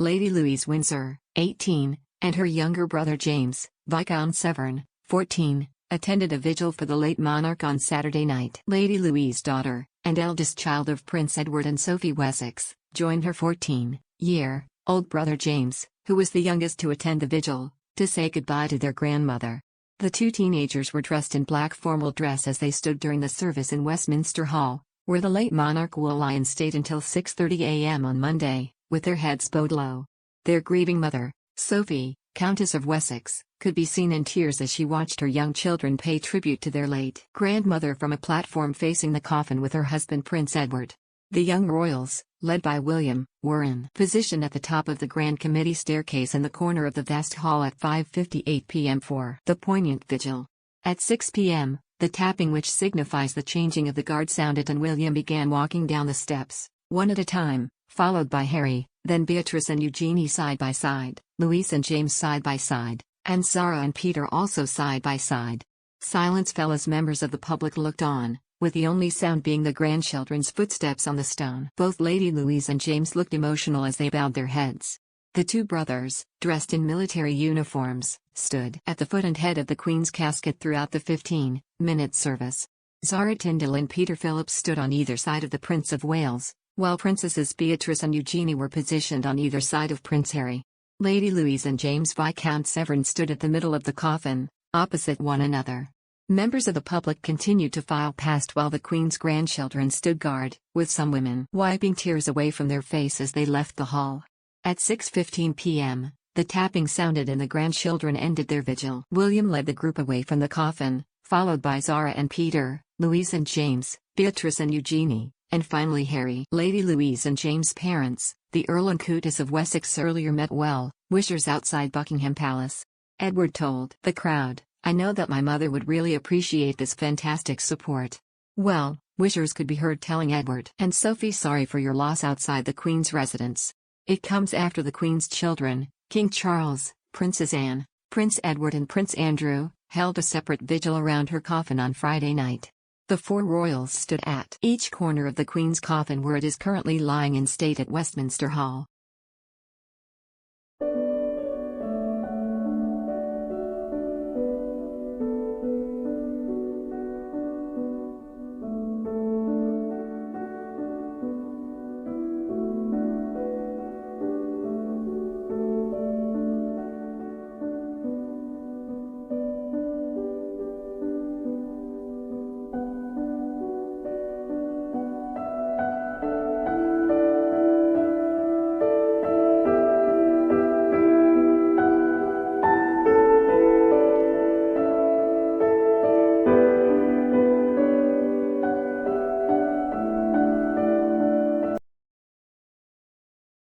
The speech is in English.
Lady Louise Windsor, 18, and her younger brother James, Viscount Severn, 14, attended a vigil for the late monarch on Saturday night. Lady Louise's daughter, and eldest child of Prince Edward and Sophie Wessex, joined her 14-year-old brother James, who was the youngest to attend the vigil, to say goodbye to their grandmother. The two teenagers were dressed in black formal dress as they stood during the service in Westminster Hall, where the late monarch will lie in state until 6:30 a.m. on Monday, with their heads bowed low. Their grieving mother, Sophie, Countess of Wessex, could be seen in tears as she watched her young children pay tribute to their late grandmother from a platform facing the coffin with her husband Prince Edward. The young royals, led by William, were in position at the top of the Grand Committee staircase in the corner of the vast hall at 5:58 p.m. for the poignant vigil. At 6 p.m., the tapping which signifies the changing of the guard sounded and William began walking down the steps, one at a time, followed by Harry, then Beatrice and Eugenie side by side, Louise and James side by side, and Zara and Peter also side by side. Silence fell as members of the public looked on, with the only sound being the grandchildren's footsteps on the stone. Both Lady Louise and James looked emotional as they bowed their heads. The two brothers, dressed in military uniforms, stood at the foot and head of the Queen's casket throughout the 15-minute service. Zara Tyndall and Peter Phillips stood on either side of the Prince of Wales, while Princesses Beatrice and Eugenie were positioned on either side of Prince Harry. Lady Louise and James Viscount Severn stood at the middle of the coffin, opposite one another. Members of the public continued to file past while the Queen's grandchildren stood guard, with some women wiping tears away from their face as they left the hall. At 6:15 p.m., the tapping sounded and the grandchildren ended their vigil. William led the group away from the coffin, followed by Zara and Peter, Louise and James, Beatrice and Eugenie, and finally Harry. Lady Louise and James' parents, the Earl and Countess of Wessex, earlier met well-wishers outside Buckingham Palace. Edward told the crowd, "I know that my mother would really appreciate this fantastic support." Well-wishers could be heard telling Edward and Sophie sorry for your loss outside the Queen's residence. It comes after the Queen's children, King Charles, Princess Anne, Prince Edward and Prince Andrew, held a separate vigil around her coffin on Friday night. The four royals stood at each corner of the Queen's coffin where it is currently lying in state at Westminster Hall.